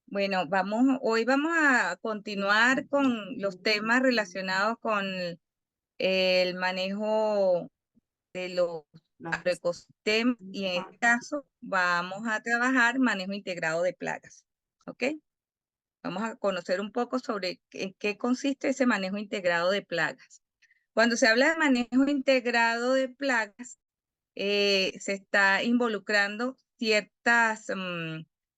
Bueno, hoy vamos a continuar con los temas relacionados con el manejo de los agroecosistemas y en este caso vamos a trabajar manejo integrado de plagas. ¿Ok? Vamos a conocer un poco sobre en qué consiste ese manejo integrado de plagas. Cuando se habla de manejo integrado de plagas, se está involucrando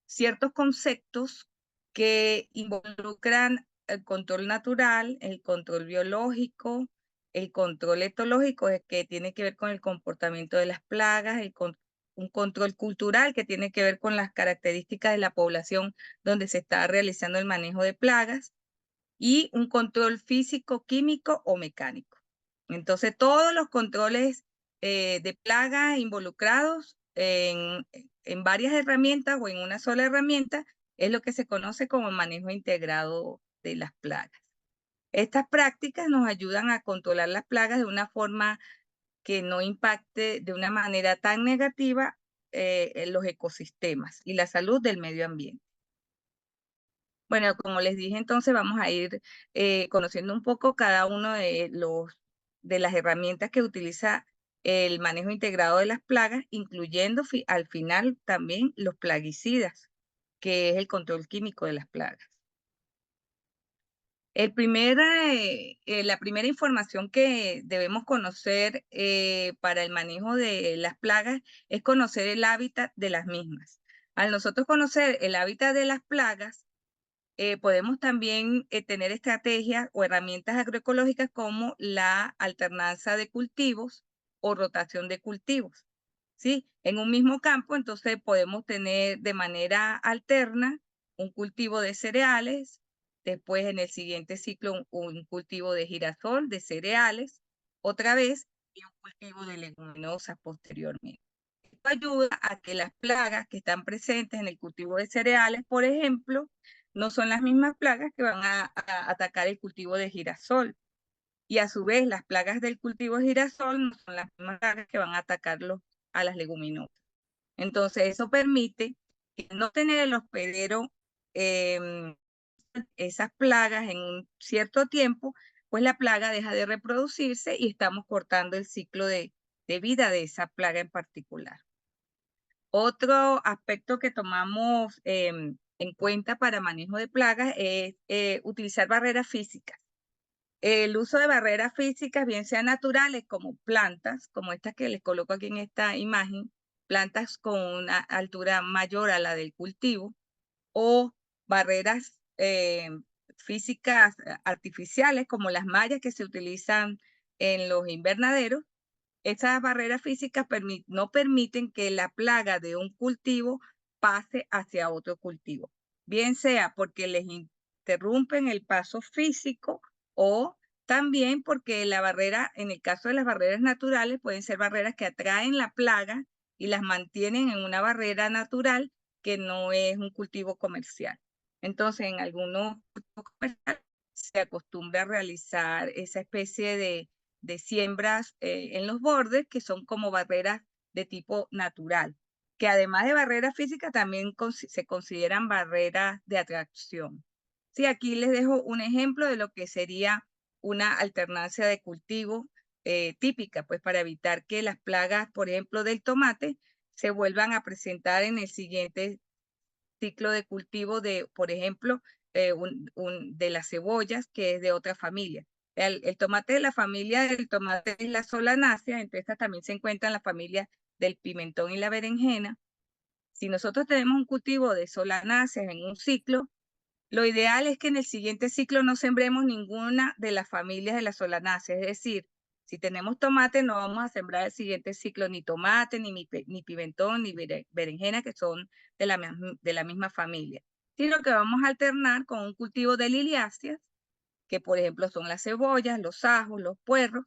ciertos conceptos que involucran el control natural, el control biológico, el control etológico, que tiene que ver con el comportamiento de las plagas, un control cultural que tiene que ver con las características de la población donde se está realizando el manejo de plagas, y un control físico, químico o mecánico. Entonces, todos los controles de plagas involucrados en varias herramientas o en una sola herramienta es lo que se conoce como manejo integrado de las plagas. Estas prácticas nos ayudan a controlar las plagas de una forma que no impacte de una manera tan negativa en los ecosistemas y la salud del medio ambiente. Bueno, como les dije, entonces vamos a ir conociendo un poco cada uno de las herramientas que utiliza el manejo integrado de las plagas, incluyendo al final también los plaguicidas, que es el control químico de las plagas. La primera información que debemos conocer para el manejo de las plagas es conocer el hábitat de las mismas. Al nosotros conocer el hábitat de las plagas, podemos también tener estrategias o herramientas agroecológicas como la alternanza de cultivos o rotación de cultivos. ¿Sí? En un mismo campo, entonces podemos tener de manera alterna un cultivo de cereales, después en el siguiente ciclo un cultivo de girasol, de cereales, otra vez, y un cultivo de leguminosas posteriormente. Esto ayuda a que las plagas que están presentes en el cultivo de cereales, por ejemplo, no son las mismas plagas que van a atacar el cultivo de girasol. Y a su vez, las plagas del cultivo de girasol no son las mismas plagas que van a atacarlo a las leguminosas. Entonces, eso permite que no tener el hospedero esas plagas en un cierto tiempo, pues la plaga deja de reproducirse y estamos cortando el ciclo de vida de esa plaga en particular. Otro aspecto que tomamos en cuenta para manejo de plagas es utilizar barreras físicas. El uso de barreras físicas, bien sean naturales como plantas, como estas que les coloco aquí en esta imagen, plantas con una altura mayor a la del cultivo, o barreras físicas artificiales como las mallas que se utilizan en los invernaderos. Esas barreras físicas no permiten que la plaga de un cultivo pase hacia otro cultivo, bien sea porque les interrumpen el paso físico o también porque la barrera, en el caso de las barreras naturales, pueden ser barreras que atraen la plaga y las mantienen en una barrera natural que no es un cultivo comercial. Entonces, en algunos cultivos comerciales se acostumbra a realizar esa especie de siembras en los bordes, que son como barreras de tipo natural, que además de barreras físicas también se consideran barreras de atracción. Sí, aquí les dejo un ejemplo de lo que sería una alternancia de cultivo típica, pues para evitar que las plagas, por ejemplo, del tomate, se vuelvan a presentar en el siguiente ciclo de cultivo de, por ejemplo, de las cebollas, que es de otra familia. El tomate de la familia del tomate es la solanácea, entre estas también se encuentran la familia del pimentón y la berenjena. Si nosotros tenemos un cultivo de solanáceas en un ciclo, lo ideal es que en el siguiente ciclo no sembremos ninguna de las familias de las solanáceas. Es decir, si tenemos tomate, no vamos a sembrar el siguiente ciclo ni tomate, ni pimentón, ni berenjena, que son de la misma familia, sino que vamos a alternar con un cultivo de liliáceas, que por ejemplo son las cebollas, los ajos, los puerros,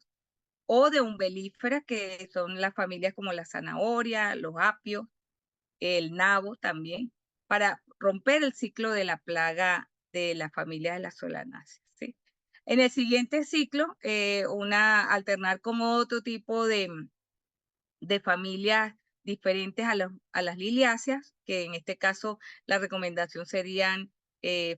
o de umbelíferas, que son las familias como la zanahoria, los apios, el nabo también, para romper el ciclo de la plaga de la familia de las solanáceas, ¿sí? En el siguiente ciclo, alternar como otro tipo de familias diferentes a las liliáceas, que en este caso la recomendación serían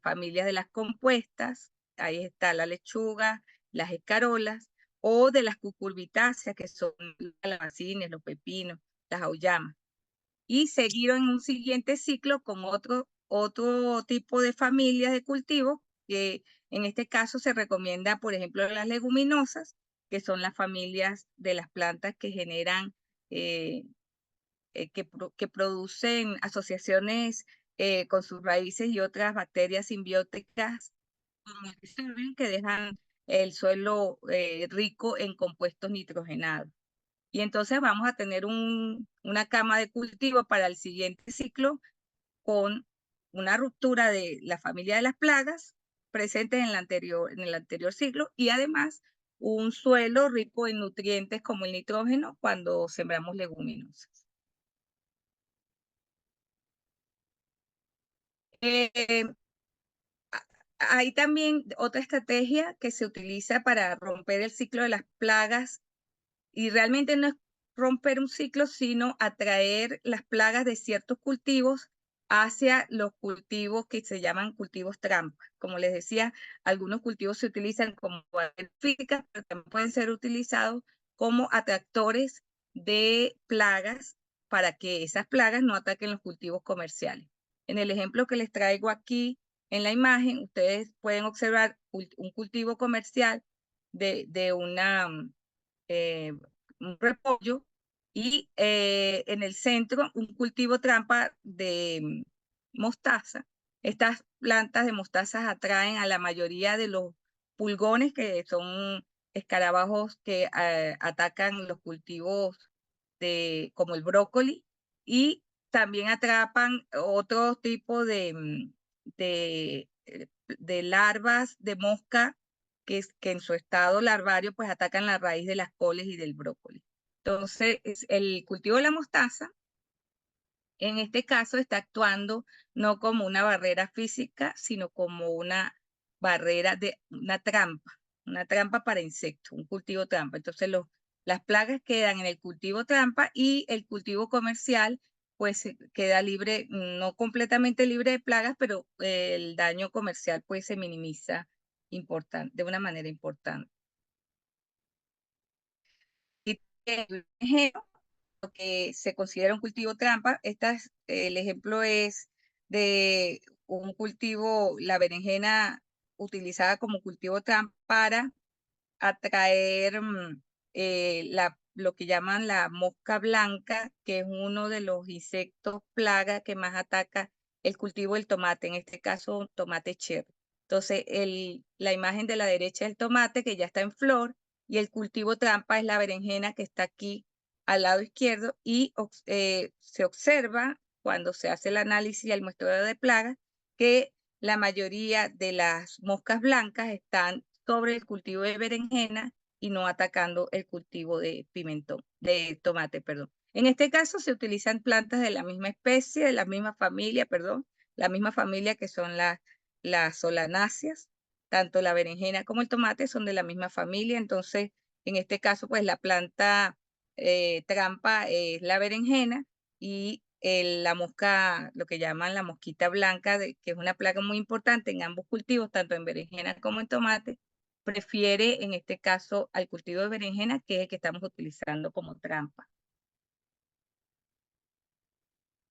familias de las compuestas, ahí está la lechuga, las escarolas, o de las cucurbitáceas, que son los calabacines, los pepinos, las auyamas. Y seguir en un siguiente ciclo con otro tipo de familias de cultivos, que en este caso se recomienda, por ejemplo, las leguminosas, que son las familias de las plantas que generan, que producen asociaciones con sus raíces y otras bacterias simbióticas como el Rhizobia, que dejan el suelo rico en compuestos nitrogenados. Y entonces vamos a tener una cama de cultivo para el siguiente ciclo con una ruptura de la familia de las plagas presentes en en el anterior ciclo, y además un suelo rico en nutrientes como el nitrógeno cuando sembramos leguminosas. Eh, Hay también otra estrategia que se utiliza para romper el ciclo de las plagas, y realmente no es romper un ciclo, sino atraer las plagas de ciertos cultivos hacia los cultivos que se llaman cultivos trampa. Como les decía, algunos cultivos se utilizan como físicas, pero también pueden ser utilizados como atractores de plagas para que esas plagas no ataquen los cultivos comerciales. En el ejemplo que les traigo aquí en la imagen, ustedes pueden observar un cultivo comercial de eh, un repollo, y en el centro un cultivo trampa de mostaza. Estas plantas de mostaza atraen a la mayoría de los pulgones, que son escarabajos que atacan los cultivos como el brócoli, y también atrapan otro tipo de larvas de mosca que en su estado larvario pues atacan la raíz de las coles y del brócoli. Entonces, el cultivo de la mostaza en este caso está actuando no como una barrera física, sino como una barrera de una trampa para insectos, un cultivo trampa. Entonces las plagas quedan en el cultivo trampa, y el cultivo comercial pues queda libre, no completamente libre de plagas, pero el daño comercial pues se minimiza de una manera importante. Y lo que se considera un cultivo trampa. El ejemplo es de un cultivo, la berenjena utilizada como cultivo trampa para atraer lo que llaman la mosca blanca, que es uno de los insectos plaga que más ataca el cultivo del tomate, en este caso un tomate cherry. Entonces, la imagen de la derecha es el tomate que ya está en flor, y el cultivo trampa es la berenjena que está aquí al lado izquierdo, y se observa cuando se hace el análisis y el muestreo de plagas que la mayoría de las moscas blancas están sobre el cultivo de berenjena y no atacando el cultivo de de tomate, perdón. En este caso se utilizan plantas de la misma especie, de la misma familia, perdón, la misma familia, que son las solanáceas. Tanto la berenjena como el tomate son de la misma familia. Entonces, en este caso, pues la planta trampa es la berenjena, y la mosca, lo que llaman la mosquita blanca, que es una plaga muy importante en ambos cultivos, tanto en berenjena como en tomate, prefiere en este caso al cultivo de berenjena, que es el que estamos utilizando como trampa.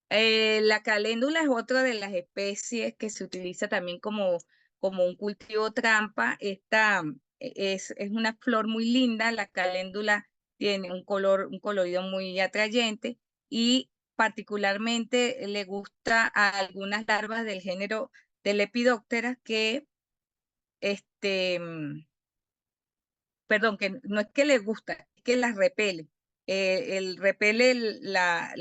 La caléndula es otra de las especies que se utiliza también como un cultivo trampa. Esta es una flor muy linda. La caléndula tiene un colorido muy atrayente, y particularmente le gusta a algunas larvas del género de Lepidoptera que, perdón, que no es que les gusta, es que las repele. Repele la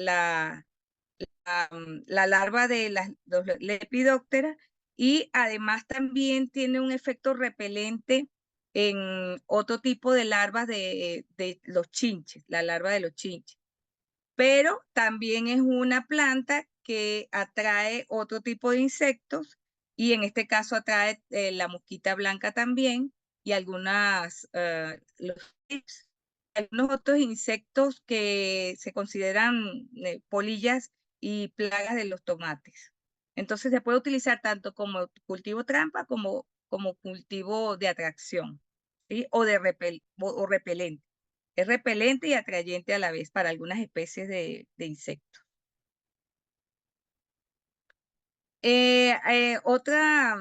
larva de los lepidópteras, y además también tiene un efecto repelente en otro tipo de larvas de los chinches, la larva de los chinches. Pero también es una planta que atrae otro tipo de insectos, y en este caso atrae la mosquita blanca también, y los thrips. algunos otros insectos que se consideran polillas y plagas de los tomates. Entonces se puede utilizar tanto como cultivo trampa como cultivo de atracción, ¿sí? O repelente. Es repelente y atrayente a la vez para algunas especies de insectos. Otra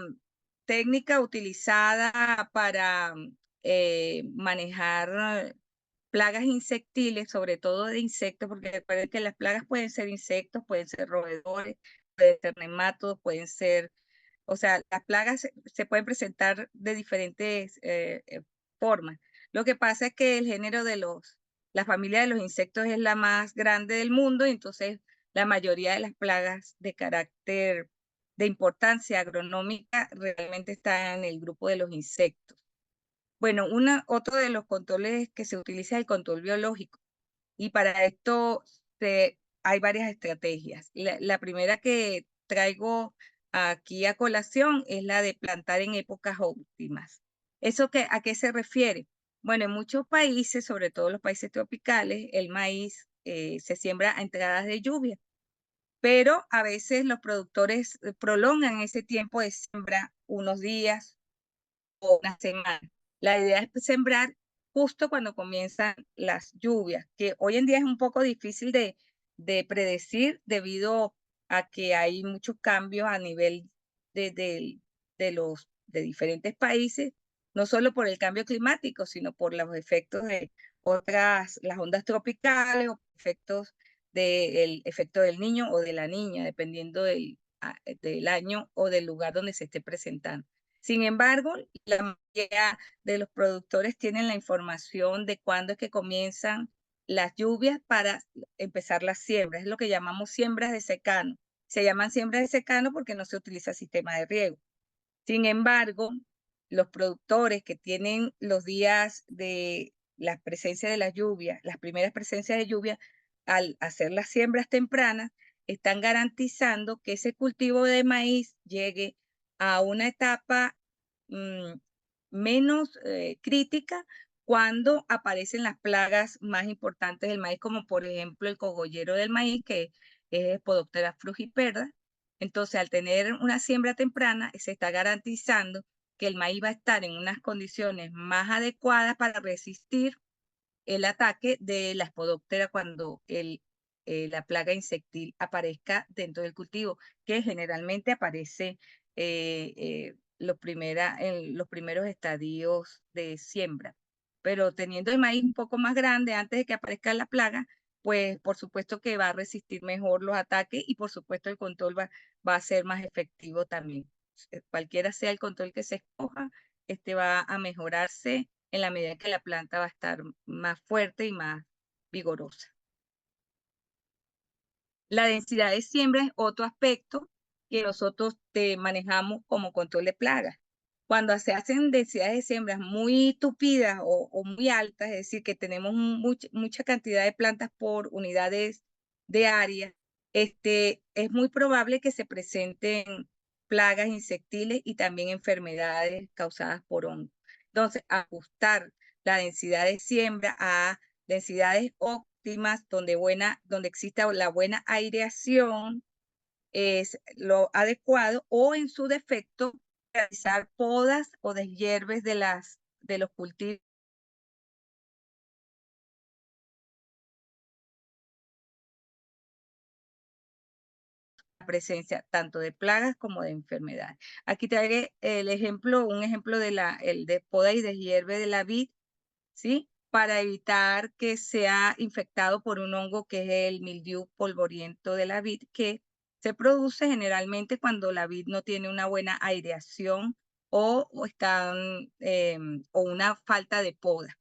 técnica utilizada para manejar plagas insectiles, sobre todo de insectos, porque recuerden que las plagas pueden ser insectos, pueden ser roedores, pueden ser nemátodos, pueden ser, o sea, las plagas se pueden presentar de diferentes formas. Lo que pasa es que el género la familia de los insectos es la más grande del mundo, y entonces la mayoría de las plagas de carácter de importancia agronómica realmente están en el grupo de los insectos. Bueno, otro de los controles que se utiliza es el control biológico. Y para esto hay varias estrategias. La primera que traigo aquí a colación es la de plantar en épocas óptimas. ¿A qué se refiere? Bueno, en muchos países, sobre todo los países tropicales, el maíz se siembra a entradas de lluvia, pero a veces los productores prolongan ese tiempo de siembra unos días o una semana. La idea es sembrar justo cuando comienzan las lluvias, que hoy en día es un poco difícil de predecir debido a que hay muchos cambios a nivel de diferentes países, no solo por el cambio climático, sino por los efectos de las ondas tropicales o efectos del efecto del niño o de la niña, dependiendo del año o del lugar donde se esté presentando. Sin embargo, la mayoría de los productores tienen la información de cuándo es que comienzan las lluvias para empezar las siembras. Es lo que llamamos siembras de secano. Se llaman siembras de secano porque no se utiliza sistema de riego. Sin embargo, los productores que tienen los días de la presencia de la lluvia, las primeras presencias de lluvia, al hacer las siembras tempranas, están garantizando que ese cultivo de maíz llegue a una etapa menos crítica cuando aparecen las plagas más importantes del maíz, como por ejemplo el cogollero del maíz, que es Podoptera frugiperda. Entonces, al tener una siembra temprana, se está garantizando que el maíz va a estar en unas condiciones más adecuadas para resistir el ataque de la espodóptera cuando la plaga insectil aparezca dentro del cultivo, que generalmente aparece en los primeros estadios de siembra. Pero teniendo el maíz un poco más grande antes de que aparezca la plaga, pues por supuesto que va a resistir mejor los ataques y por supuesto el control va a ser más efectivo también. Cualquiera sea el control que se escoja, este va a mejorarse en la medida que la planta va a estar más fuerte y más vigorosa. La densidad de siembra es otro aspecto que nosotros manejamos como control de plagas. Cuando se hacen densidades de siembras muy tupidas o muy altas, es decir, que tenemos mucha cantidad de plantas por unidades de área, es muy probable que se presenten plagas insectiles y también enfermedades causadas por hongos. Entonces, ajustar la densidad de siembra a densidades óptimas donde exista la buena aireación es lo adecuado, o en su defecto realizar podas o deshierves de los cultivos, la presencia tanto de plagas como de enfermedades. Aquí te haré un ejemplo de poda y deshierve de la vid, ¿sí? Para evitar que sea infectado por un hongo que es el mildiu polvoriento de la vid, que se produce generalmente cuando la vid no tiene una buena aireación o una falta de poda.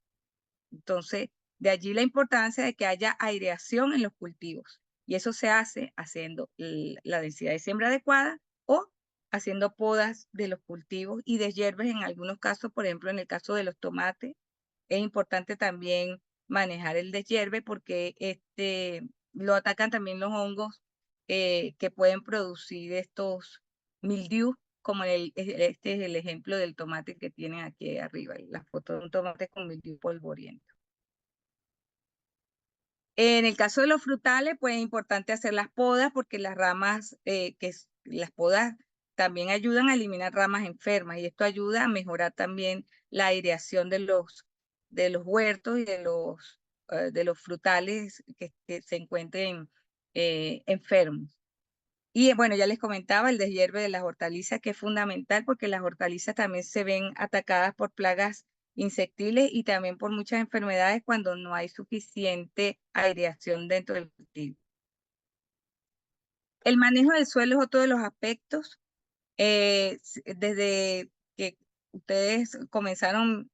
Entonces, de allí la importancia de que haya aireación en los cultivos. Y eso se hace haciendo la densidad de siembra adecuada o haciendo podas de los cultivos y de hierbas en algunos casos, por ejemplo, en el caso de los tomates, es importante también manejar el deshierve porque lo atacan también los hongos que pueden producir estos mildiu, como este es el ejemplo del tomate que tienen aquí arriba, la foto de un tomate con mildiu polvoriento. En el caso de los frutales, pues es importante hacer las podas porque las ramas, las podas también ayudan a eliminar ramas enfermas y esto ayuda a mejorar también la aireación de los huertos y de los frutales que se encuentren enfermos. Y bueno, ya les comentaba el deshierve de las hortalizas, que es fundamental porque las hortalizas también se ven atacadas por plagas insectiles y también por muchas enfermedades cuando no hay suficiente aireación dentro del cultivo. El manejo del suelo es otro de los aspectos. Desde que ustedes comenzaron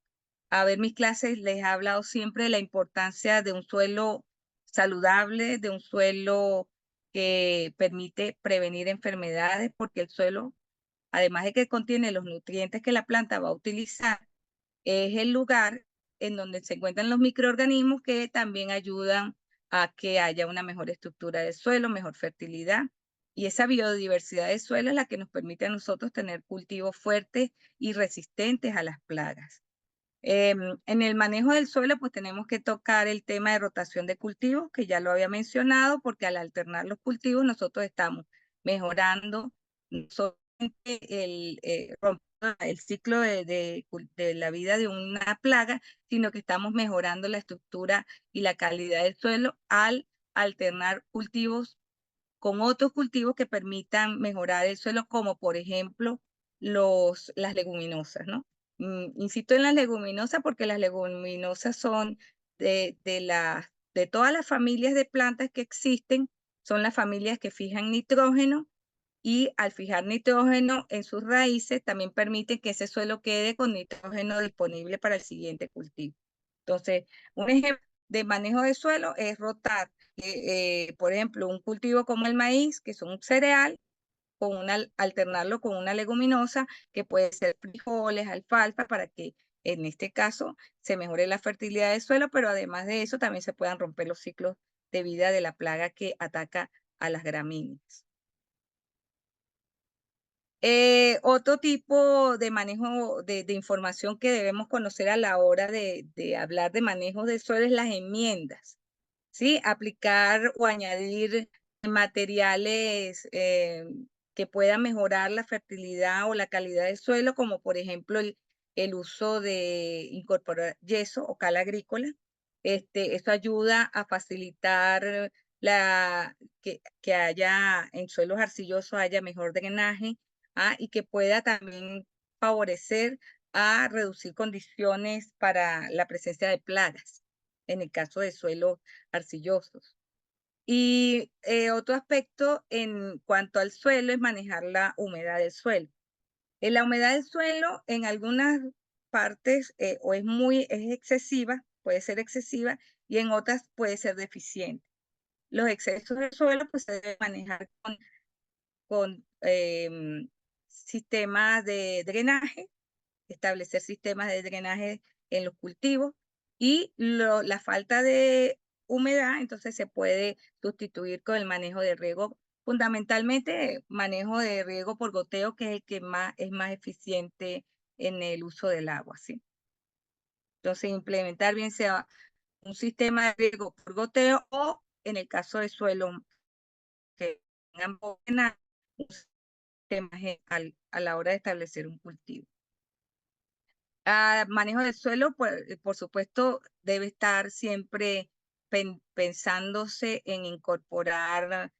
a ver mis clases, les he hablado siempre de la importancia de un suelo saludable, de un suelo que permite prevenir enfermedades, porque el suelo, además de que contiene los nutrientes que la planta va a utilizar, es el lugar en donde se encuentran los microorganismos que también ayudan a que haya una mejor estructura del suelo, mejor fertilidad. Y esa biodiversidad del suelo es la que nos permite a nosotros tener cultivos fuertes y resistentes a las plagas. En el manejo del suelo, pues tenemos que tocar el tema de rotación de cultivos, que ya lo había mencionado, porque al alternar los cultivos nosotros estamos mejorando no solamente rompiendo el ciclo de la vida de una plaga, sino que estamos mejorando la estructura y la calidad del suelo al alternar cultivos con otros cultivos que permitan mejorar el suelo, como por ejemplo las leguminosas, ¿no? Insisto en las leguminosas porque las leguminosas son de todas las familias de plantas que existen, son las familias que fijan nitrógeno y al fijar nitrógeno en sus raíces también permiten que ese suelo quede con nitrógeno disponible para el siguiente cultivo. Entonces, un ejemplo de manejo de suelo es rotar, por ejemplo, un cultivo como el maíz, que es un cereal, alternarlo con una leguminosa, que puede ser frijoles, alfalfa, para que en este caso se mejore la fertilidad del suelo, pero además de eso también se puedan romper los ciclos de vida de la plaga que ataca a las gramíneas. Otro tipo de manejo de información que debemos conocer a la hora de hablar de manejo de suelo es las enmiendas, ¿sí? Aplicar o añadir materiales que puedan mejorar la fertilidad o la calidad del suelo, como por ejemplo el uso de incorporar yeso o cal agrícola. Esto ayuda a facilitar que haya en suelos arcillosos haya mejor drenaje, y que pueda también favorecer a reducir condiciones para la presencia de plagas en el caso de suelos arcillosos. Y otro aspecto en cuanto al suelo es manejar la humedad del suelo. La humedad del suelo en algunas partes es excesiva, puede ser excesiva, y en otras puede ser deficiente. Los excesos del suelo pues se deben manejar con sistemas de drenaje, establecer sistemas de drenaje en los cultivos y la falta de humedad, entonces se puede sustituir con el manejo de riego, fundamentalmente manejo de riego por goteo, que es el que es más eficiente en el uso del agua, ¿sí? Entonces implementar bien sea un sistema de riego por goteo o en el caso de suelo que tengan poco drenaje, un sistema a la hora de establecer un cultivo. Manejo del suelo, pues, por supuesto, debe estar siempre pensándose en incorporar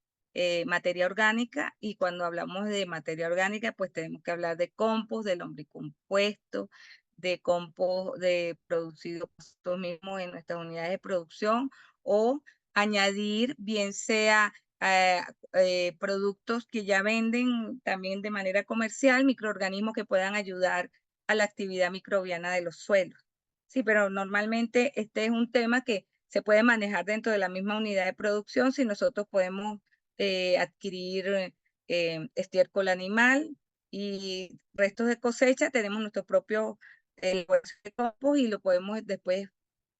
materia orgánica, y cuando hablamos de materia orgánica, pues tenemos que hablar de compost, de lombricompuesto, de compost producido por nosotros mismos en nuestras unidades de producción, o añadir bien sea eh, productos que ya venden también de manera comercial, microorganismos que puedan ayudar a la actividad microbiana de los suelos. Sí, pero normalmente este es un tema que se puede manejar dentro de la misma unidad de producción si nosotros podemos adquirir estiércol animal y restos de cosecha. Tenemos nuestro propio de compost y lo podemos después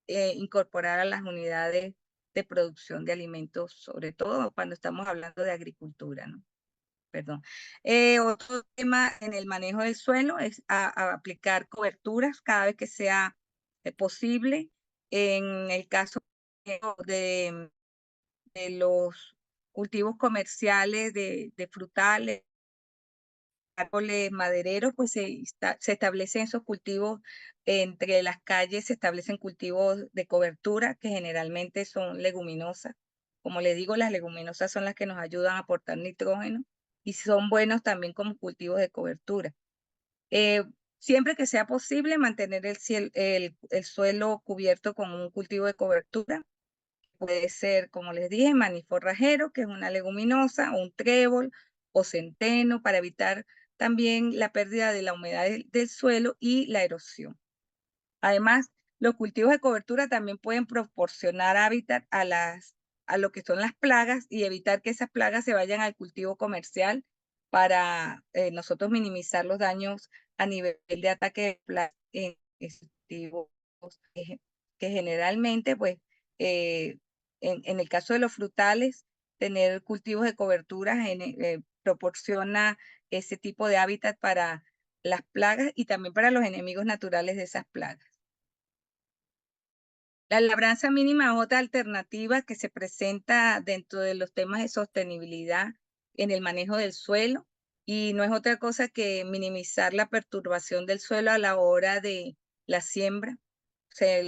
incorporar a las unidades de producción de alimentos, sobre todo cuando estamos hablando de agricultura, ¿no? Perdón. Otro tema en el manejo del suelo es a aplicar coberturas cada vez que sea posible. En el caso de los cultivos comerciales de frutales, árboles madereros, pues se establecen esos cultivos entre las calles, se establecen cultivos de cobertura que generalmente son leguminosas. Como les digo, las leguminosas son las que nos ayudan a aportar nitrógeno y son buenos también como cultivos de cobertura. Eh, Siempre que sea posible, mantener el suelo cubierto con un cultivo de cobertura. Puede ser, como les dije, maní forrajero, que es una leguminosa, o un trébol o centeno, para evitar también la pérdida de la humedad del suelo y la erosión. Además, los cultivos de cobertura también pueden proporcionar hábitat a lo que son las plagas y evitar que esas plagas se vayan al cultivo comercial para nosotros minimizar los daños a nivel de ataque de plagas en esos cultivos que generalmente, pues, eh, en el caso de los frutales, tener cultivos de cobertura proporciona ese tipo de hábitat para las plagas y también para los enemigos naturales de esas plagas. La labranza mínima es otra alternativa que se presenta dentro de los temas de sostenibilidad en el manejo del suelo y no es otra cosa que minimizar la perturbación del suelo a la hora de la siembra. O sea,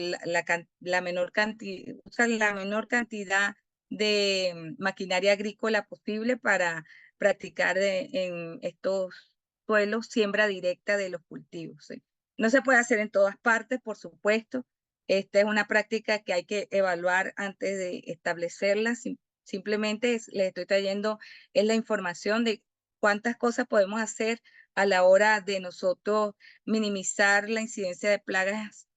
la menor la menor cantidad de maquinaria agrícola posible para practicar en estos suelos siembra directa de los cultivos. ¿Sí? No se puede hacer en todas partes, por supuesto. Esta es una práctica que hay que evaluar antes de establecerla. Simplemente les estoy trayendo la información de cuántas cosas podemos hacer a la hora de nosotros minimizar la incidencia de plagas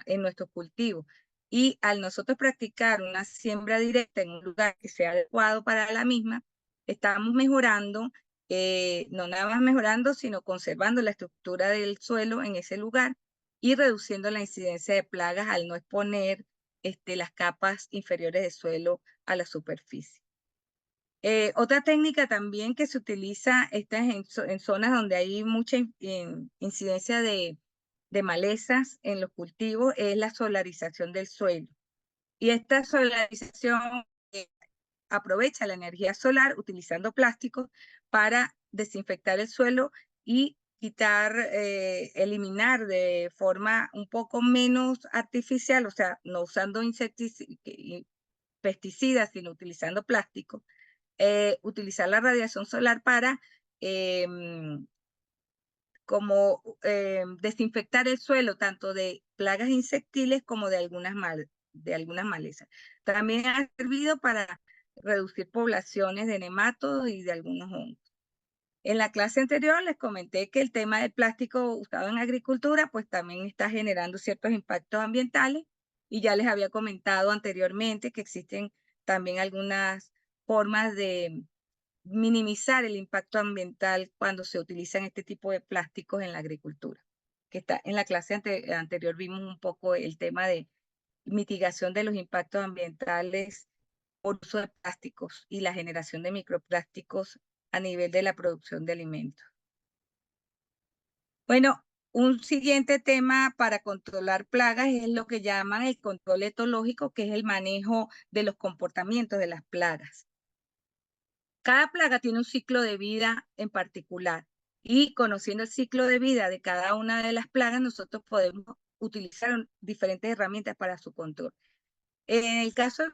en nuestros cultivos. Y al nosotros practicar una siembra directa en un lugar que sea adecuado para la misma, estamos mejorando, no nada más mejorando, sino conservando la estructura del suelo en ese lugar y reduciendo la incidencia de plagas al no exponer las capas inferiores de suelo a la superficie. Otra técnica también que se utiliza en zonas donde hay mucha incidencia de malezas en los cultivos es la solarización del suelo. Y esta solarización aprovecha la energía solar utilizando plásticos para desinfectar el suelo y eliminar de forma un poco menos artificial, o sea, no usando pesticidas, sino utilizando plástico, utilizar la radiación solar para desinfectar el suelo, tanto de plagas insectiles como de algunas malezas. También ha servido para reducir poblaciones de nematodos y de algunos hongos. En la clase anterior les comenté que el tema del plástico usado en agricultura pues también está generando ciertos impactos ambientales y ya les había comentado anteriormente que existen también algunas formas de minimizar el impacto ambiental cuando se utilizan este tipo de plásticos en la agricultura. Que está en la clase anterior vimos un poco el tema de mitigación de los impactos ambientales por uso de plásticos y la generación de microplásticos a nivel de la producción de alimentos. Bueno, un siguiente tema para controlar plagas es lo que llaman el control etológico, que es el manejo de los comportamientos de las plagas. Cada plaga tiene un ciclo de vida en particular y conociendo el ciclo de vida de cada una de las plagas, nosotros podemos utilizar diferentes herramientas para su control. En el caso del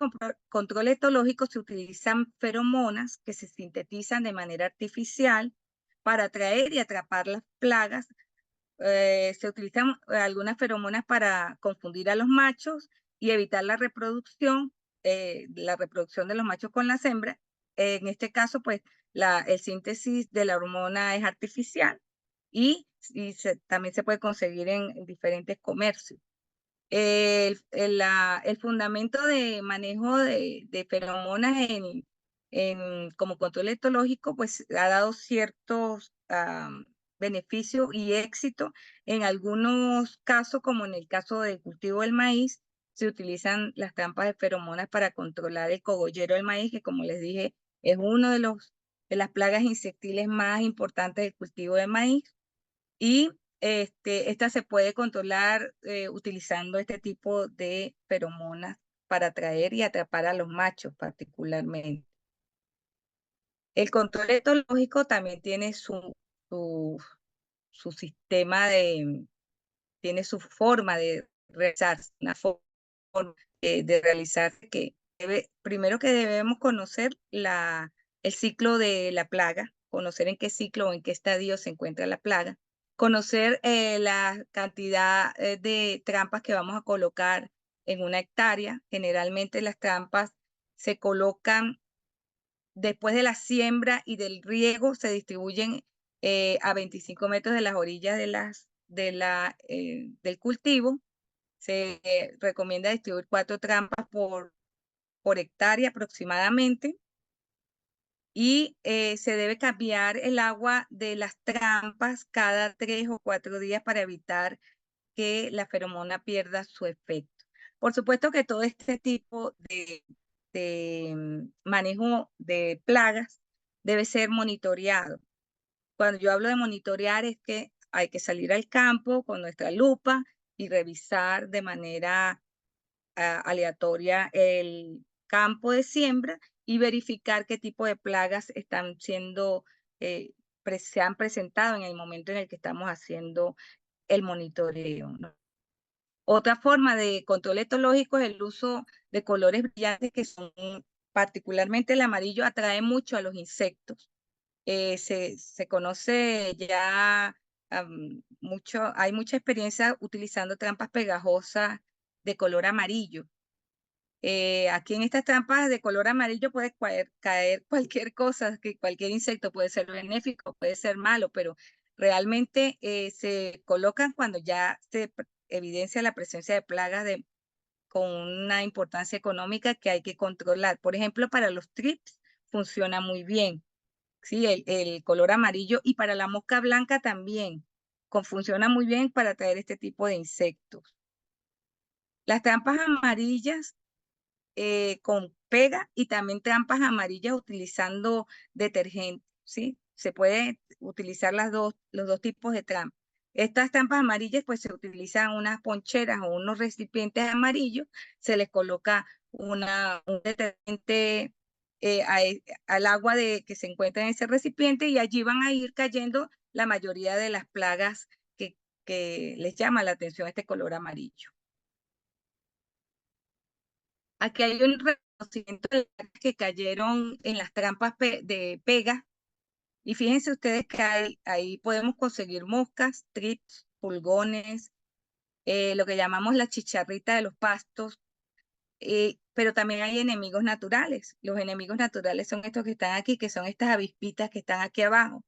control etológico se utilizan feromonas que se sintetizan de manera artificial para atraer y atrapar las plagas. Se utilizan algunas feromonas para confundir a los machos y evitar la reproducción de los machos con las hembras. En este caso, pues, el síntesis de la hormona es artificial y también se puede conseguir en diferentes comercios. El fundamento de manejo de feromonas como control etológico, pues ha dado ciertos beneficios y éxito. En algunos casos, como en el caso del cultivo del maíz, se utilizan las trampas de feromonas para controlar el cogollero del maíz, que como les dije, es uno de las plagas insectiles más importantes del cultivo de maíz. Y esta se puede controlar utilizando este tipo de feromonas para atraer y atrapar a los machos particularmente. El control etológico también tiene su sistema tiene su forma de realizarse, una forma de realizarse que primero que debemos conocer el ciclo de la plaga, conocer en qué ciclo o en qué estadio se encuentra la plaga, conocer la cantidad de trampas que vamos a colocar en una hectárea. Generalmente las trampas se colocan después de la siembra y del riego, se distribuyen a 25 metros de las orillas del cultivo. Se recomienda distribuir 4 trampas por hectárea aproximadamente, y se debe cambiar el agua de las trampas cada 3 o 4 días para evitar que la feromona pierda su efecto. Por supuesto que todo este tipo de manejo de plagas debe ser monitoreado. Cuando yo hablo de monitorear es que hay que salir al campo con nuestra lupa y revisar de manera aleatoria el campo de siembra y verificar qué tipo de plagas están siendo, se han presentado en el momento en el que estamos haciendo el monitoreo, ¿no? Otra forma de control etológico es el uso de colores brillantes que son, particularmente el amarillo, atrae mucho a los insectos. Se conoce ya hay mucha experiencia utilizando trampas pegajosas de color amarillo. Aquí en estas trampas de color amarillo puede caer cualquier cosa, que cualquier insecto puede ser benéfico, puede ser malo, pero realmente se colocan cuando ya se evidencia la presencia de plagas con una importancia económica que hay que controlar. Por ejemplo, para los trips funciona muy bien, ¿sí? El color amarillo, y para la mosca blanca también funciona muy bien para atraer este tipo de insectos. Las trampas amarillas con pega, y también trampas amarillas utilizando detergente, ¿sí? Se puede utilizar los dos tipos de trampas. Estas trampas amarillas pues se utilizan unas poncheras o unos recipientes amarillos, se les coloca un detergente al agua que se encuentra en ese recipiente, y allí van a ir cayendo la mayoría de las plagas que les llama la atención este color amarillo. Aquí hay un reconocimiento de las que cayeron en las trampas de pega, y fíjense ustedes que ahí podemos conseguir moscas, trips, pulgones, lo que llamamos la chicharrita de los pastos, pero también hay enemigos naturales. Los enemigos naturales son estos que están aquí, que son estas avispitas que están aquí abajo.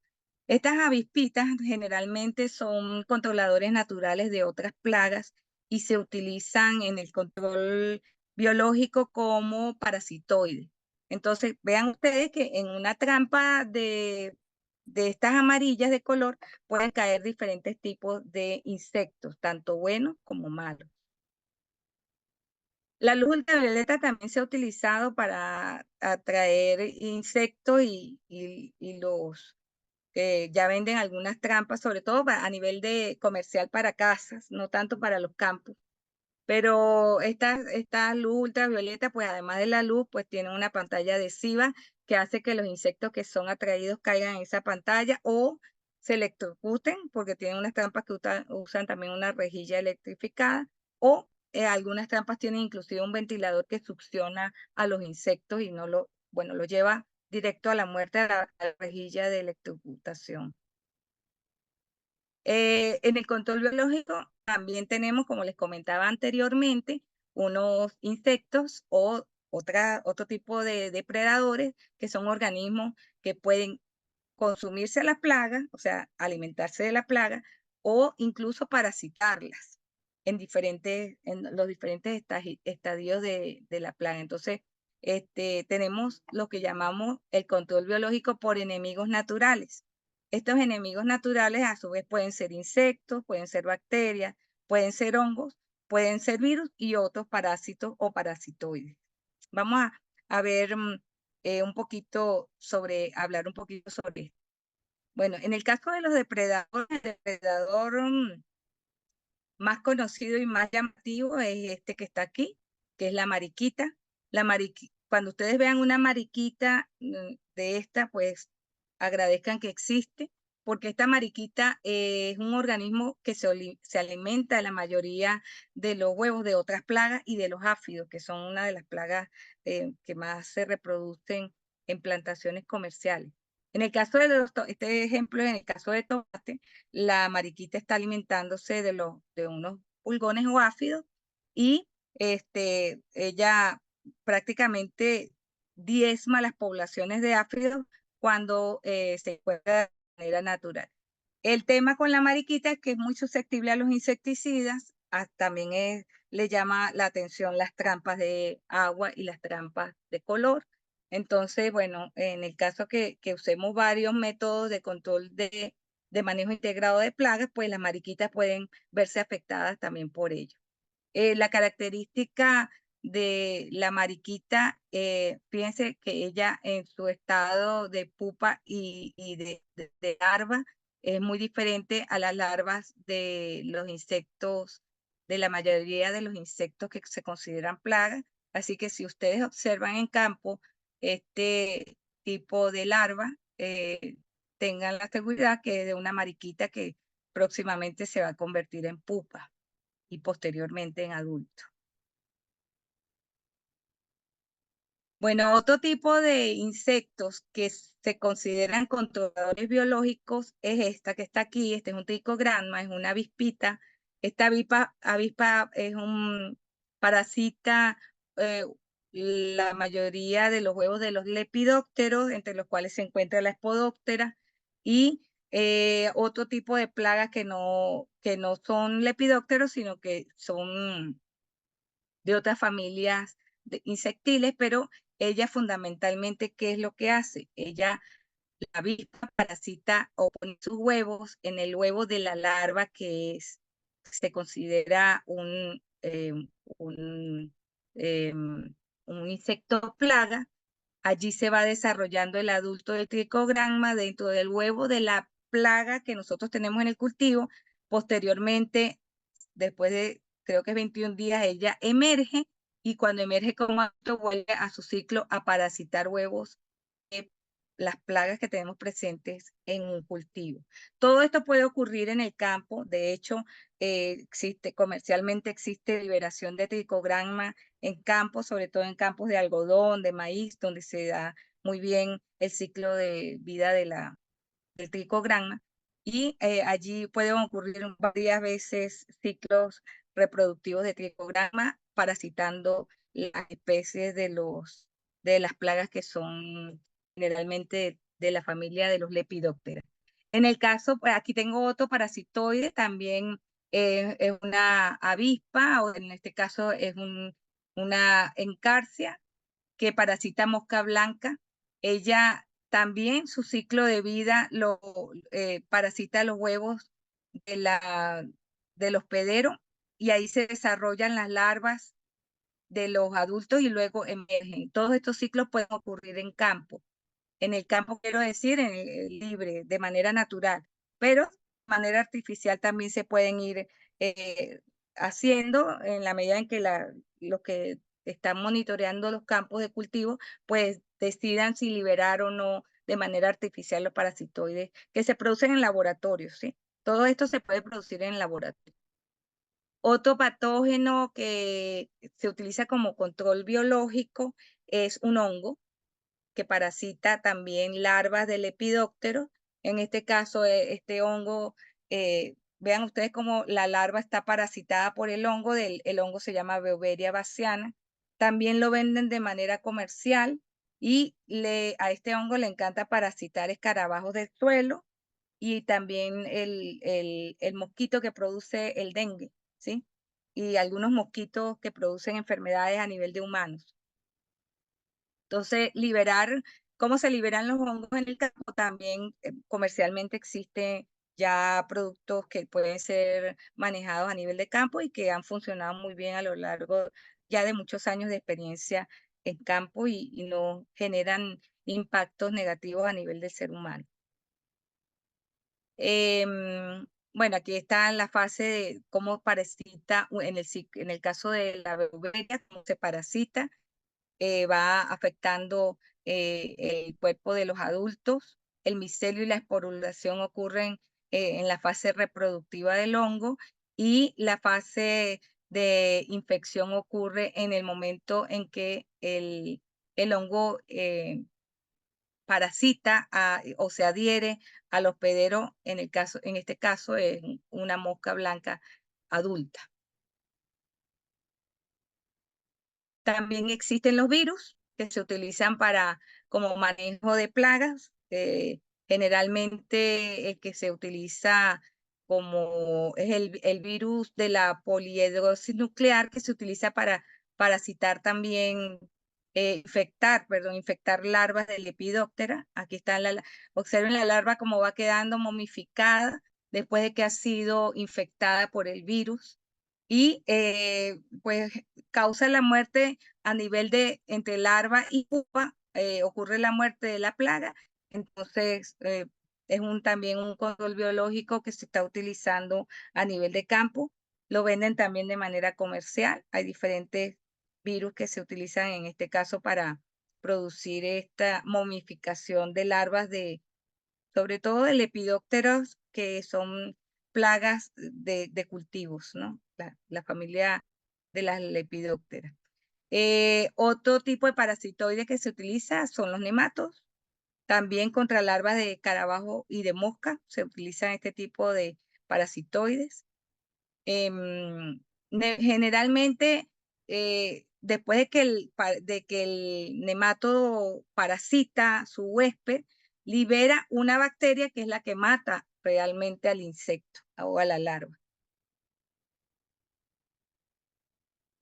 Estas avispitas generalmente son controladores naturales de otras plagas y se utilizan en el control biológico como parasitoides. Entonces, vean ustedes que en una trampa de estas amarillas de color pueden caer diferentes tipos de insectos, tanto buenos como malos. La luz ultravioleta también se ha utilizado para atraer insectos, y los que ya venden algunas trampas, sobre todo a nivel de comercial para casas, no tanto para los campos. Pero esta luz ultravioleta, pues además de la luz, pues tiene una pantalla adhesiva que hace que los insectos que son atraídos caigan en esa pantalla o se electrocuten, porque tienen unas trampas que usan también una rejilla electrificada, o algunas trampas tienen inclusive un ventilador que succiona a los insectos y no bueno, lo lleva directo a la muerte a la rejilla de electrocutación. En el control biológico también tenemos, como les comentaba anteriormente, unos insectos o otro tipo de depredadores, que son organismos que pueden consumirse a la plaga, o sea, alimentarse de la plaga, o incluso parasitarlas en los diferentes estadios de la plaga. Entonces, tenemos lo que llamamos el control biológico por enemigos naturales. Estos enemigos naturales a su vez pueden ser insectos, pueden ser bacterias, pueden ser hongos, pueden ser virus y otros parásitos o parasitoides. Vamos a ver hablar un poquito sobre esto. Bueno, en el caso de los depredadores, el depredador más conocido y más llamativo es este que está aquí, que es la mariquita. Cuando ustedes vean una mariquita de esta, pues agradezcan que existe, porque esta mariquita es un organismo que se alimenta de la mayoría de los huevos de otras plagas y de los áfidos, que son una de las plagas que más se reproducen en plantaciones comerciales. En el caso de este ejemplo, en el caso de tomate, la mariquita está alimentándose de unos pulgones o áfidos y ella prácticamente diezma las poblaciones de áfidos cuando se encuentra de manera natural. El tema con la mariquita es que es muy susceptible a los insecticidas, también le llama la atención las trampas de agua y las trampas de color. Entonces, bueno, en el caso que usemos varios métodos de control de manejo integrado de plagas, pues las mariquitas pueden verse afectadas también por ello. La característica de la mariquita, fíjense que ella en su estado de pupa y de larva es muy diferente a las larvas de los insectos, de la mayoría de los insectos que se consideran plagas. Así que si ustedes observan en campo este tipo de larva, tengan la seguridad que es de una mariquita que próximamente se va a convertir en pupa y posteriormente en adulto. Bueno, otro tipo de insectos que se consideran controladores biológicos es esta que está aquí. Este es un tricogramma, es una avispita. Esta avispa es un parasita, la mayoría de los huevos de los lepidópteros, entre los cuales se encuentra la espodóptera, y otro tipo de plagas que no son lepidópteros, sino que son de otras familias insectiles, pero ella fundamentalmente, ¿qué es lo que hace? Ella, la avispa parasita o pone sus huevos en el huevo de la larva se considera un, un insecto plaga. Allí se va desarrollando el adulto del tricograma dentro del huevo de la plaga que nosotros tenemos en el cultivo. Posteriormente, después de creo que 21 días, ella emerge y cuando emerge como adulto vuelve a su ciclo a parasitar huevos de las plagas que tenemos presentes en un cultivo. Todo esto puede ocurrir en el campo. De hecho, comercialmente existe liberación de tricograma en campos, sobre todo en campos de algodón, de maíz, donde se da muy bien el ciclo de vida del tricograma. Y allí pueden ocurrir varias veces ciclos reproductivos de tricograma parasitando las especies de las plagas que son generalmente de la familia de los lepidóptera. En el caso, pues, aquí tengo otro parasitoide, también es una avispa, o en este caso es una encarsia que parasita mosca blanca. Ella también, su ciclo de vida parasita los huevos del hospedero y ahí se desarrollan las larvas de los adultos y luego emergen. Todos estos ciclos pueden ocurrir en campo. En el campo quiero decir, en el libre, de manera natural, pero de manera artificial también se pueden ir eh, haciendo en la medida en que los que están monitoreando los campos de cultivo, pues decidan si liberar o no de manera artificial los parasitoides que se producen en laboratorios, ¿sí? Todo esto se puede producir en laboratorio. Otro patógeno que se utiliza como control biológico es un hongo que parasita también larvas de lepidópteros. En este caso, este hongo, vean ustedes cómo la larva está parasitada por el hongo, el hongo se llama Beauveria bassiana. También lo venden de manera comercial y a este hongo le encanta parasitar escarabajos del suelo y también el mosquito que produce el dengue, ¿sí? Y algunos mosquitos que producen enfermedades a nivel de humanos. Entonces, cómo se liberan los hongos en el campo, también comercialmente existen ya productos que pueden ser manejados a nivel de campo y que han funcionado muy bien a lo largo ya de muchos años de experiencia en campo y no generan impactos negativos a nivel del ser humano. Bueno, aquí está la fase de cómo parasita, en el caso de la Beauveria, cómo se parasita, va afectando el cuerpo de los adultos. El micelio y la esporulación ocurren en la fase reproductiva del hongo, y la fase de infección ocurre en el momento en que el hongo parasita o se adhiere al hospedero, en este caso es una mosca blanca adulta. También existen los virus que se utilizan como manejo de plagas. Generalmente el que se utiliza es el virus de la polihidrosis nuclear, que se utiliza para parasitar también, infectar larvas de Lepidoptera. Aquí está observen la larva cómo va quedando momificada después de que ha sido infectada por el virus. Y pues causa la muerte a nivel de entre larva y pupa, ocurre la muerte de la plaga. Entonces, es también un control biológico que se está utilizando a nivel de campo. Lo venden también de manera comercial. Hay diferentes virus que se utilizan en este caso para producir esta momificación de larvas sobre todo de lepidópteros, que son plagas de cultivos, ¿no? La familia de las lepidópteras. Otro tipo de parasitoides que se utiliza son los nematos. También contra larvas de escarabajo y de mosca se utilizan este tipo de parasitoides. Generalmente, después de que el nematodo parasita su huésped, libera una bacteria que es la que mata realmente al insecto o a la larva.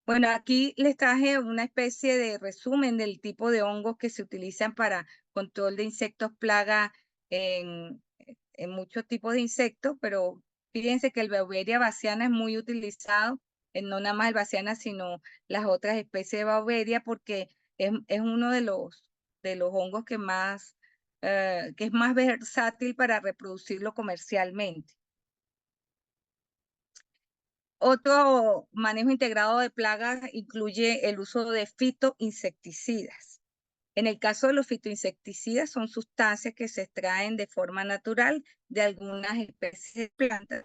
Bueno, aquí les traje una especie de resumen del tipo de hongos que se utilizan para control de insectos plaga en muchos tipos de insectos, pero fíjense que el Beauveria bassiana es muy utilizado, no nada más el bassiana, sino las otras especies de Beauveria, porque es uno de los hongos que es más versátil para reproducirlo comercialmente. Otro manejo integrado de plagas incluye el uso de fitoinsecticidas. En el caso de los fitoinsecticidas, son sustancias que se extraen de forma natural de algunas especies de plantas.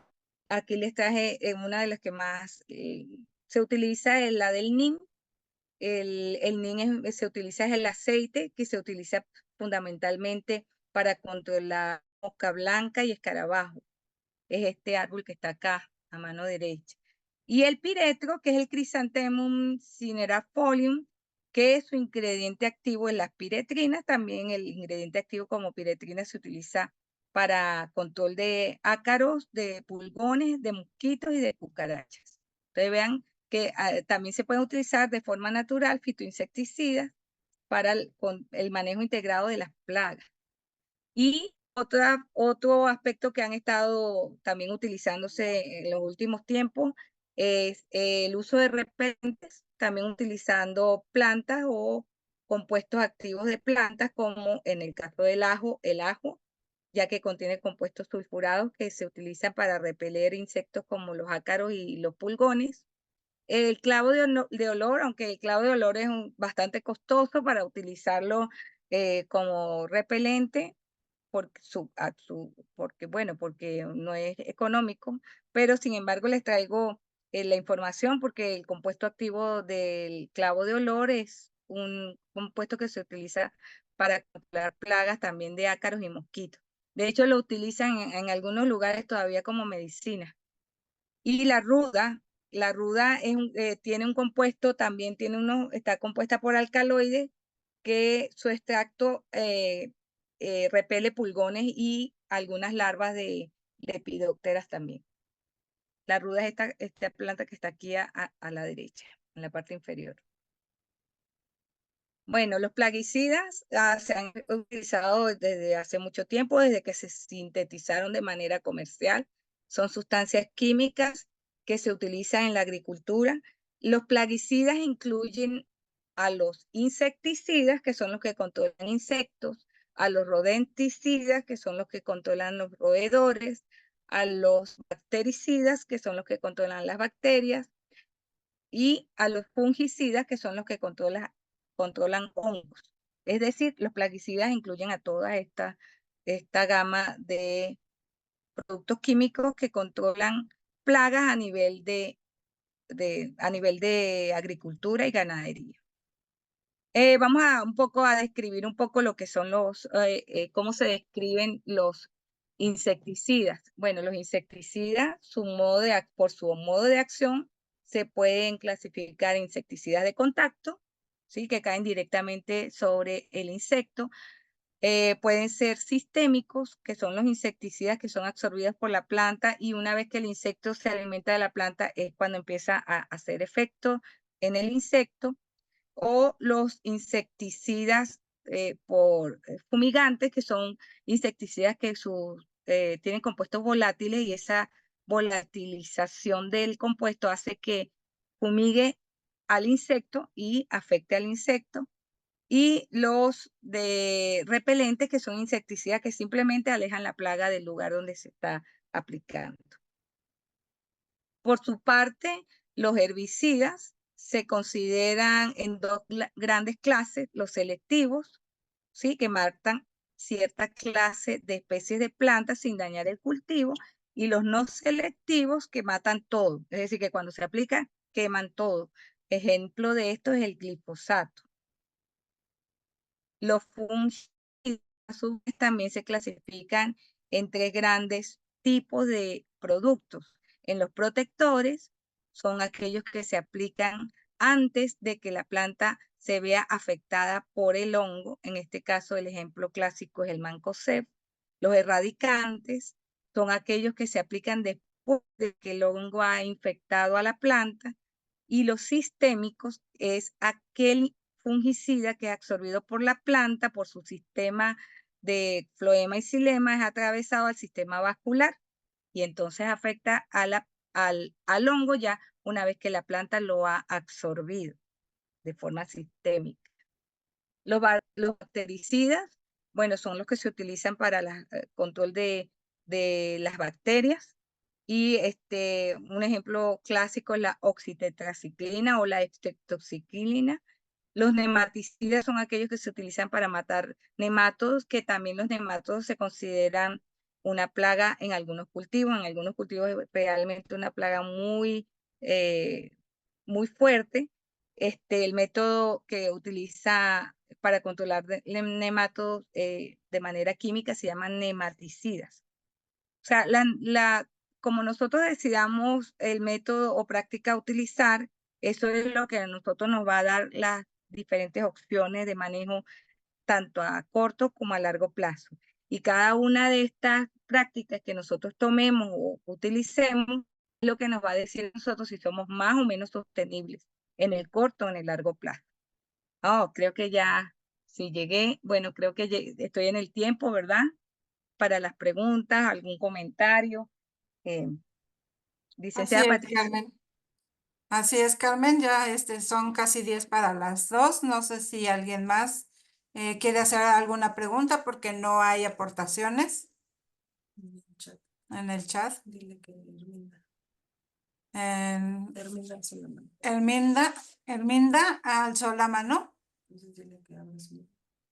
Aquí les traje una de las que más se utiliza, es la del NIM. El NIM se utiliza es el aceite, que se utiliza fundamentalmente para controlar mosca blanca y escarabajo. Es este árbol que está acá, a mano derecha. Y el piretro, que es el Chrysanthemum cinerafolium, que su ingrediente activo es las piretrinas. También el ingrediente activo como piretrina se utiliza para control de ácaros, de pulgones, de mosquitos y de cucarachas. Entonces vean que también se pueden utilizar de forma natural fitoinsecticidas para el manejo integrado de las plagas. Y otro aspecto que han estado también utilizándose en los últimos tiempos es el uso de repelentes, también utilizando plantas o compuestos activos de plantas, como en el caso del ajo, ya que contiene compuestos sulfurados que se utilizan para repeler insectos como los ácaros y los pulgones. El clavo de olor, aunque el clavo de olor es bastante costoso para utilizarlo como repelente, porque no es económico, pero sin embargo les traigo la información, porque el compuesto activo del clavo de olor es un compuesto que se utiliza para controlar plagas también de ácaros y mosquitos. De hecho, lo utilizan en algunos lugares todavía como medicina. Y la ruda tiene un compuesto, también está compuesta por alcaloides, que su extracto repele pulgones y algunas larvas de lepidópteras también. La ruda es esta planta que está aquí a la derecha, en la parte inferior. Bueno, los plaguicidas se han utilizado desde hace mucho tiempo, desde que se sintetizaron de manera comercial. Son sustancias químicas que se utilizan en la agricultura. Los plaguicidas incluyen a los insecticidas, que son los que controlan insectos, a los rodenticidas, que son los que controlan los roedores, a los bactericidas, que son los que controlan las bacterias, y a los fungicidas, que son los que controlan hongos. Es decir, los plaguicidas incluyen a toda esta gama de productos químicos que controlan plagas a nivel de agricultura y ganadería. Vamos a un poco a describir un poco lo que son cómo se describen los insecticidas. Bueno, los insecticidas, por su modo de acción, se pueden clasificar en insecticidas de contacto, ¿sí? Que caen directamente sobre el insecto. Pueden ser sistémicos, que son los insecticidas que son absorbidos por la planta, y una vez que el insecto se alimenta de la planta es cuando empieza a hacer efecto en el insecto. O los insecticidas fumigantes, que son insecticidas que tienen compuestos volátiles, y esa volatilización del compuesto hace que fumigue al insecto y afecte al insecto. Y los de repelentes, que son insecticidas que simplemente alejan la plaga del lugar donde se está aplicando. Por su parte, los herbicidas se consideran en dos grandes clases: los selectivos, ¿sí? Que matan cierta clase de especies de plantas sin dañar el cultivo, y los no selectivos, que matan todo, es decir, que cuando se aplican queman todo. Ejemplo de esto es el glifosato. Los fungicidas, a su vez, también se clasifican en tres grandes tipos de productos. En los protectores, son aquellos que se aplican antes de que la planta se vea afectada por el hongo. En este caso, el ejemplo clásico es el mancozeb. Los erradicantes son aquellos que se aplican después de que el hongo ha infectado a la planta. Y los sistémicos es aquel fungicida que es absorbido por la planta, por su sistema de floema y xilema, es atravesado al sistema vascular, y entonces afecta al hongo ya una vez que la planta lo ha absorbido de forma sistémica. Los bactericidas, bueno, son los que se utilizan para el control de las bacterias. Y un ejemplo clásico es la oxitetraciclina o la estreptoxicilina. Los nematicidas son aquellos que se utilizan para matar nematodos, que también los nematodos se consideran una plaga en algunos cultivos. En algunos cultivos es realmente una plaga muy fuerte. El método que utiliza para controlar nematodos de manera química se llama nematicidas. O sea, como nosotros decidamos el método o práctica a utilizar, eso es lo que a nosotros nos va a dar las diferentes opciones de manejo, tanto a corto como a largo plazo. Y cada una de estas prácticas que nosotros tomemos o utilicemos es lo que nos va a decir a nosotros si somos más o menos sostenibles en el corto o en el largo plazo. Oh, creo que ya, si llegué, bueno, creo que estoy en el tiempo, ¿verdad? Para las preguntas, algún comentario. Eh, Así Licenciada es, Patricia. Carmen. Así es, Carmen. Ya son casi 10 para las 2. No sé si alguien más quiere hacer alguna pregunta porque no hay aportaciones en el chat. Dile que Herminda alzó la mano. Herminda alzó la mano.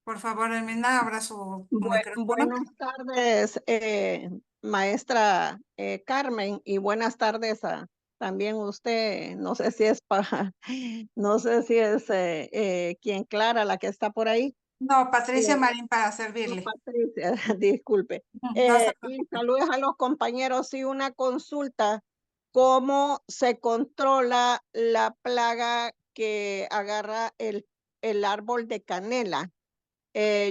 Por favor, Herminda, abra su micrófono. Buenas tardes, maestra Carmen, y buenas tardes a también usted. No sé si es no sé si es quien Clara la que está por ahí. No, Patricia Eh, Marín, para no, servirle. Patricia, disculpe. No se Y preocupe. saludos a los compañeros. Y una consulta: ¿cómo se controla la plaga que agarra el árbol de canela?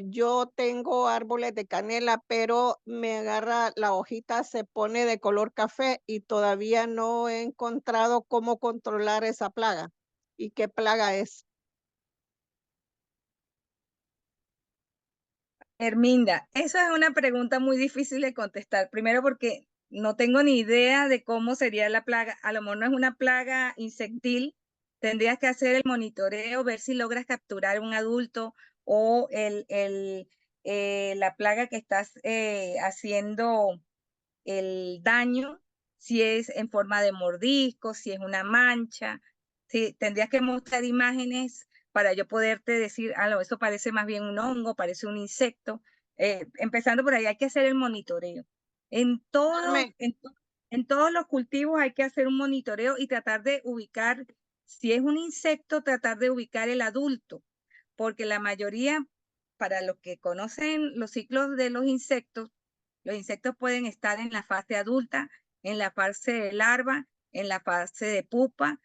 Yo tengo árboles de canela, pero me agarra, la hojita se pone de color café, y todavía no he encontrado cómo controlar esa plaga. ¿Y qué plaga es? Herminda, esa es una pregunta muy difícil de contestar. Primero, porque no tengo ni idea de cómo sería la plaga. A lo mejor no es una plaga insectil. Tendrías que hacer el monitoreo, ver si logras capturar un adulto, o la plaga que estás haciendo el daño, si es en forma de mordisco, si es una mancha. Sí, tendrías que mostrar imágenes para yo poderte decir, ah, no, eso parece más bien un hongo, parece un insecto. Empezando por ahí, hay que hacer el monitoreo. En todos, Carmen, en todos los cultivos hay que hacer un monitoreo y tratar de ubicar, si es un insecto, tratar de ubicar el adulto, porque la mayoría, para los que conocen los ciclos de los insectos pueden estar en la fase adulta, en la fase de larva, en la fase de pupa.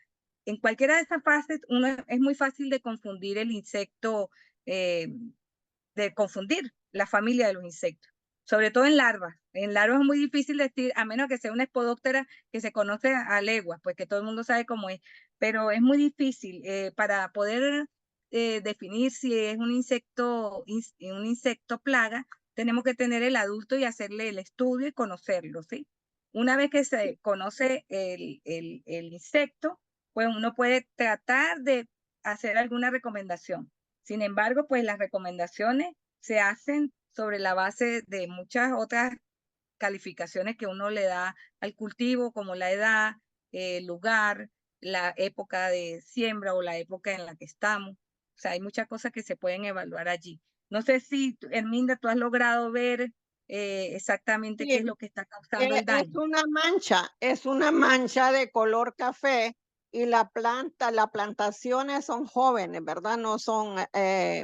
En cualquiera de esas fases, es muy fácil de confundir el insecto, de confundir la familia de los insectos, sobre todo en larvas. En larvas es muy difícil decir, a menos que sea una espodóptera que se conoce a leguas, pues que todo el mundo sabe cómo es, pero es muy difícil para poder definir si es un insecto plaga. Tenemos que tener el adulto y hacerle el estudio y conocerlo, ¿sí? Una vez que se conoce el insecto, pues uno puede tratar de hacer alguna recomendación. Sin embargo, pues las recomendaciones se hacen sobre la base de muchas otras calificaciones que uno le da al cultivo, como la edad, el lugar, la época de siembra o la época en la que estamos. O sea, hay muchas cosas que se pueden evaluar allí. No sé si, Herminda, tú has logrado ver exactamente qué sí, es lo que está causando el daño. es una mancha de color café y las plantaciones son jóvenes, ¿verdad? No son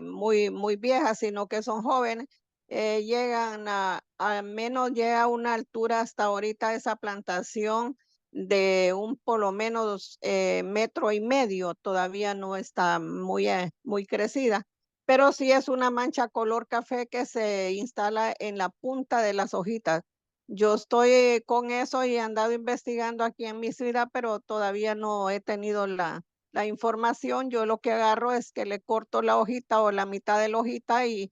muy viejas, sino que son jóvenes. Llegan al menos llega a una altura hasta ahorita esa plantación de un por lo menos metro y medio, todavía no está muy crecida, pero sí es una mancha color café que se instala en la punta de las hojitas. Yo estoy con eso y he andado investigando aquí en mi ciudad, pero todavía no he tenido la información. Yo lo que agarro es que le corto la hojita o la mitad de la hojita y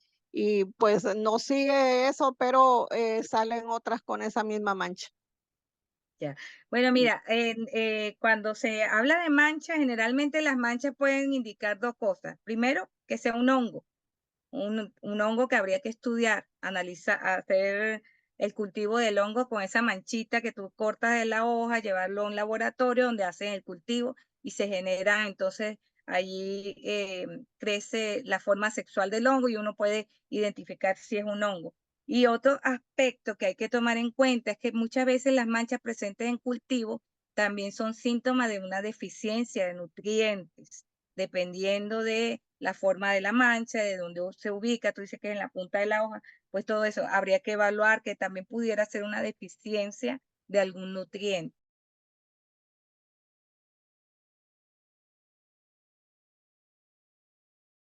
pues no sigue eso, pero salen otras con esa misma mancha. Ya. Bueno, mira, cuando se habla de manchas, generalmente las manchas pueden indicar dos cosas. Primero, que sea un hongo. Un hongo que habría que estudiar, analizar, hacer el cultivo del hongo con esa manchita que tú cortas de la hoja, llevarlo a un laboratorio donde hacen el cultivo y se genera, entonces allí crece la forma sexual del hongo y uno puede identificar si es un hongo. Y otro aspecto que hay que tomar en cuenta es que muchas veces las manchas presentes en cultivo también son síntomas de una deficiencia de nutrientes, dependiendo de la forma de la mancha, de dónde se ubica. Tú dices que es en la punta de la hoja, pues todo eso habría que evaluar que también pudiera ser una deficiencia de algún nutriente.